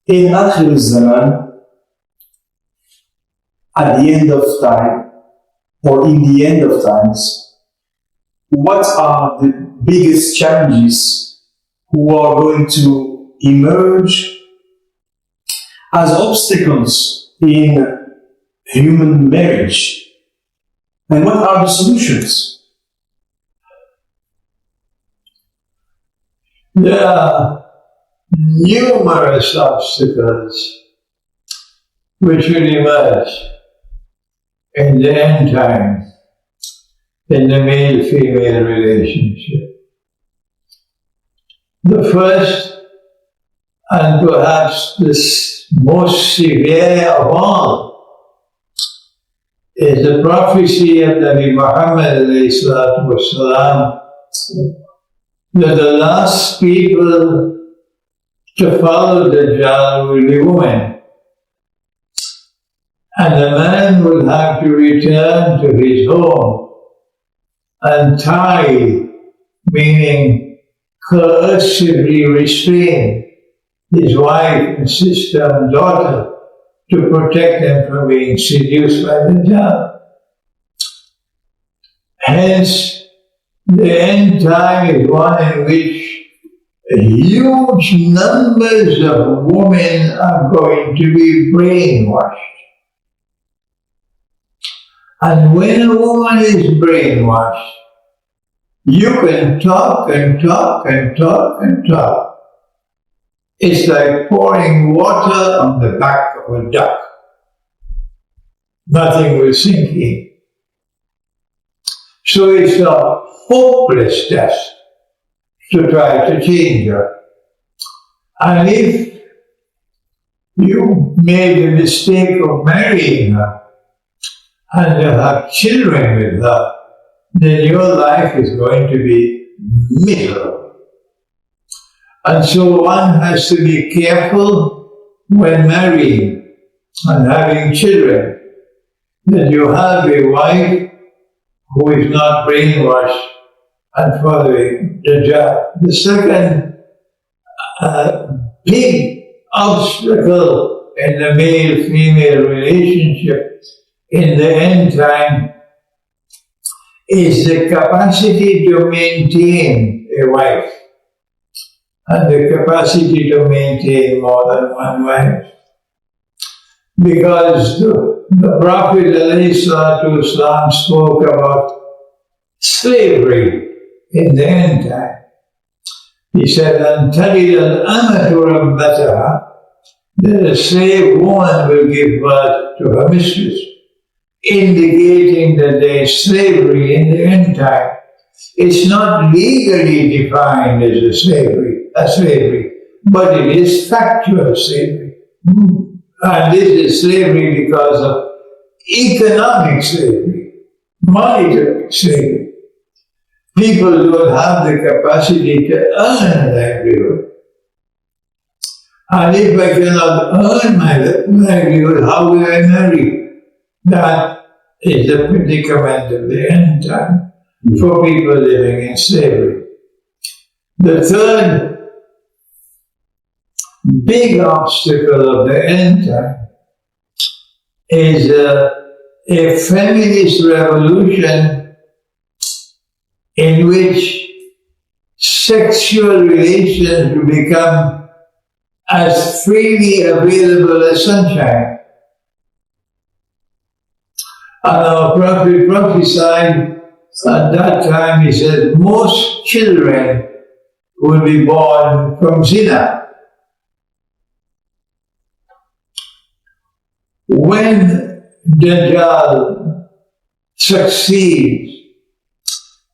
in Akhir'ul Zaman, at the end of time, or in the end of times, what are the biggest challenges who are going to emerge as obstacles in human marriage? And what are the solutions? There are numerous obstacles which will emerge in the end time in the male-female relationship. The first, and perhaps the most severe of all, is the prophecy of Nabi Muhammad ﷺ, that the last people to follow Dexhalli will be women, and the man will have to return to his home and tie, meaning coercively restrain his wife and sister and daughter to protect them from being seduced by the Dexhalli. Hence, the end time is one in which huge numbers of women are going to be brainwashed. And when a woman is brainwashed, you can talk and talk and talk and talk. It's like pouring water on the back of a duck. Nothing will sink in. So it's a hopeless task to try to change her. And if you made the mistake of marrying her and you have children with her, then your life is going to be miserable. And so one has to be careful when marrying and having children that you have a wife who is not brainwashed and following the job. The second big obstacle in the male-female relationship in the end time is the capacity to maintain a wife and the capacity to maintain more than one wife. Because the Prophet ﷺ spoke about slavery in the end time. He said, "Until al-amatu that a slave woman will give birth to her mistress," indicating that there is slavery in the end time. It's not legally defined as a slavery, but it is factual slavery. And this is slavery because of economic slavery, monetary slavery. People don't have the capacity to earn a livelihood. And if I cannot earn my livelihood, how will I marry? That is the predicament of the end time for people living in slavery. The third big obstacle of the end time is a feminist revolution in which sexual relations will become as freely available as sunshine. And our Prophet prophesied at that time, he said, most children will be born from Zina. When Dexhalli succeeds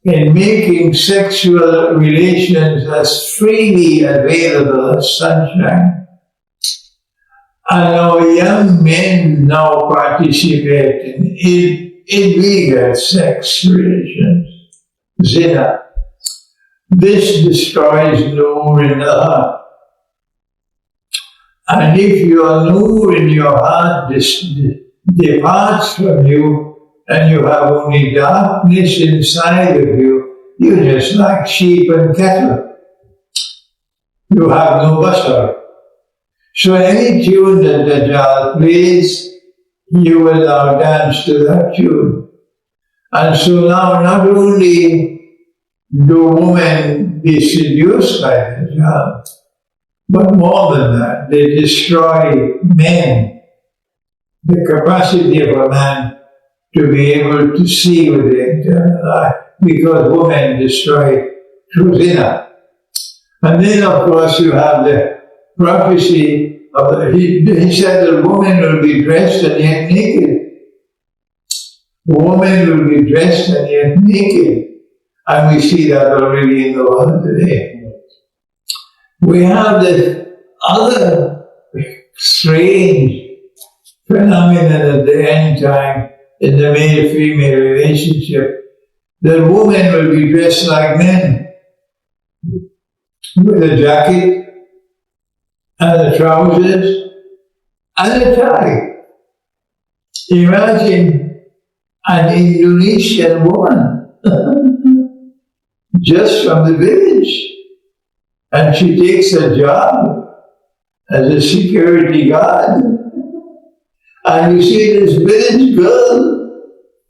in making sexual relations as freely available as sunshine, and our young men now participate in illegal sex relations, Zina. This destroys Nur in the heart. And if your Nur in your heart departs from you, and you have only darkness inside of you, you're just like sheep and cattle. You have no bazuar. So any tune that Dajjal plays, you will now dance to that tune. And so now not only do women be seduced by Dajjal, but more than that, they destroy men, the capacity of a man to be able to see with the internal eye, because women destroy through zina. And then, of course, you have the prophecy of he said that women will be dressed and yet naked. Women will be dressed and yet naked. And we see that already in the world today. We have this other strange phenomenon at the end time in the male-female relationship, that women will be dressed like men, with a jacket and the trousers and a tie. Imagine an Indonesian woman just from the village, and she takes a job as a security guard, and you see this village girl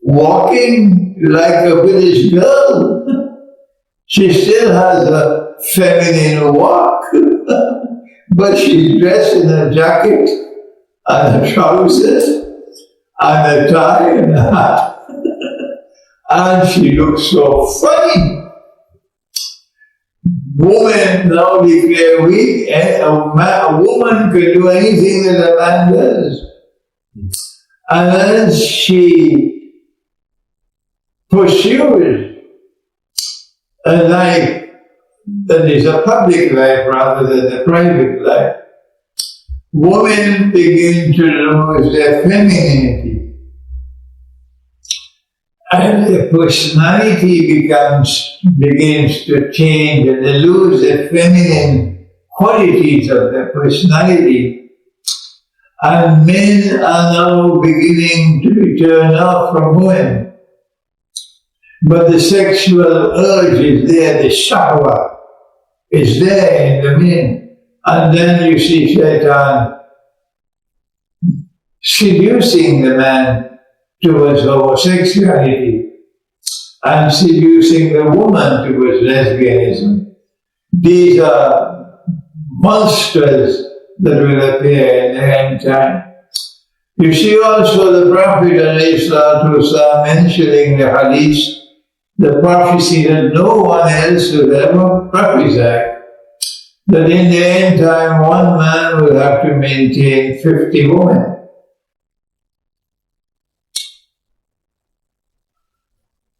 walking like a village girl. She still has a feminine walk, but she's dressed in a jacket and a trousers and a tie and a hat. And she looks so funny. Women now declare weak, and a woman can do anything that a man does. And as she pursues a life that is a public life rather than a private life, women begin to lose their femininity. And their personality begins to change, and they lose the feminine qualities of their personality. And men are now beginning to be turned off from women. But the sexual urge is there, the shahwa is there in the men. And then you see Shaitan seducing the man towards homosexuality and seducing the woman towards lesbianism. These are monsters that will appear in the end time. You see also the Prophet ﷺ mentioning the hadith, the prophecy that no one else will ever prophesy, that in the end time one man will have to maintain 50 women.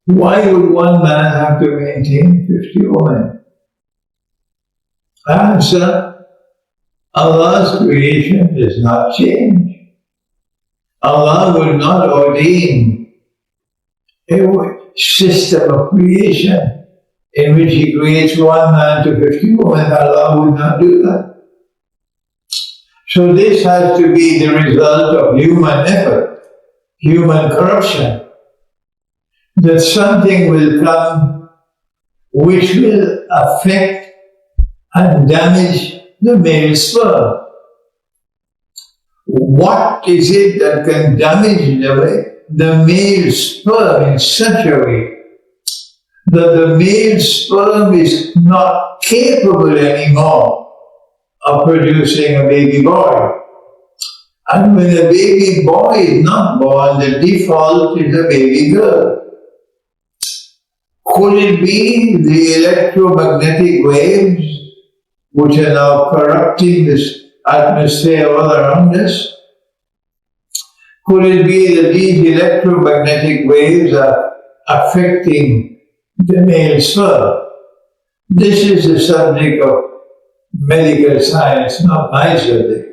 Why would one man have to maintain 50 women? Answer: Allah's creation does not change. Allah will not ordain a system of creation in which He creates one man to 50 women. Allah would not do that. So this has to be the result of human effort, human corruption. That something will come which will affect and damage the male sperm. What is it that can damage the male sperm in such a way that the male sperm is not capable anymore of producing a baby boy? And when a baby boy is not born, the default is a baby girl. Could it be the electromagnetic waves which are now corrupting this atmosphere all around us? Could it be that these electromagnetic waves are affecting the male sperm? This is the subject of medical science, not my subject.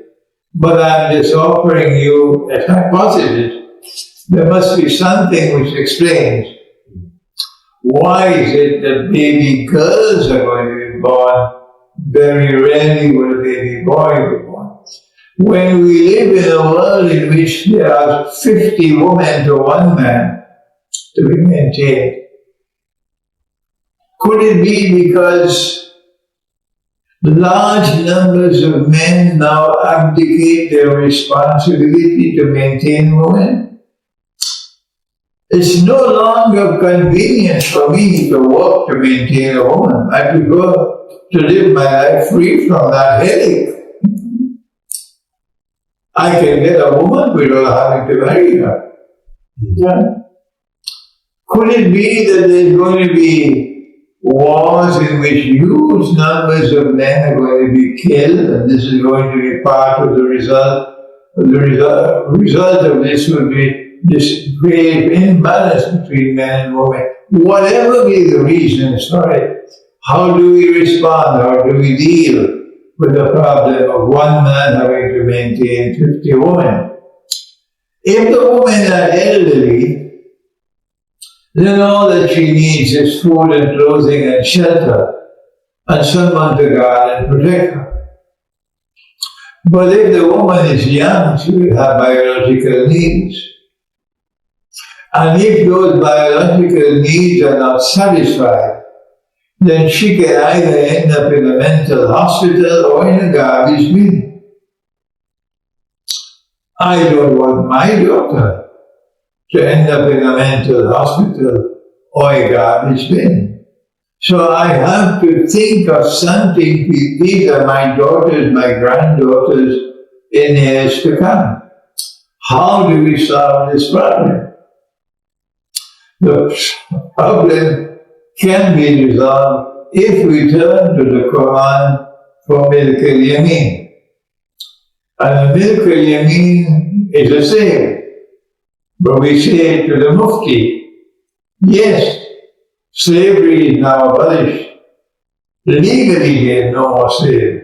But I'm just offering you a hypothesis. There must be something which explains why is it that baby girls are going to be born? Very rarely will a baby boy be born. When we live in a world in which there are 50 women to one man to be maintained, could it be because large numbers of men now abdicate their responsibility to maintain women. It's no longer convenient for me to work to maintain a woman. I prefer to live my life free from that headache. I can get a woman without having to marry her. Yeah. Could it be that there's going to be wars in which huge numbers of men are going to be killed, and this is going to be part of the result? The result of this would be this grave imbalance between men and women. Whatever be the reasons for it, how do we respond? How do we deal with the problem of one man having to maintain 50 women? If the women are elderly, then all that she needs is food and clothing and shelter, and someone to guard and protect her. But if the woman is young, she will have biological needs. And if those biological needs are not satisfied, then she can either end up in a mental hospital or in a garbage bin. I don't want my daughter to end up in a mental hospital or a garbage bin. So I have to think of something. These are my daughters, my granddaughters in years to come. How do we solve this problem? The problem can be resolved if we turn to the Quran for Milk al-Yamin. And the Milk al-Yamin is a saying, but we say to the Mufti, yes, slavery is now abolished. Legally there is no more slavery,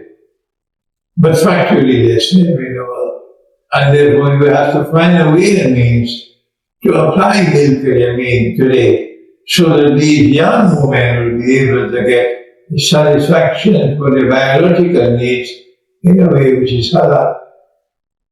but factually there is slavery in the world. And therefore we have to find a way and means to apply Milk al-Yamin today, so that these young women will be able to get satisfaction for their biological needs in a way which is halal.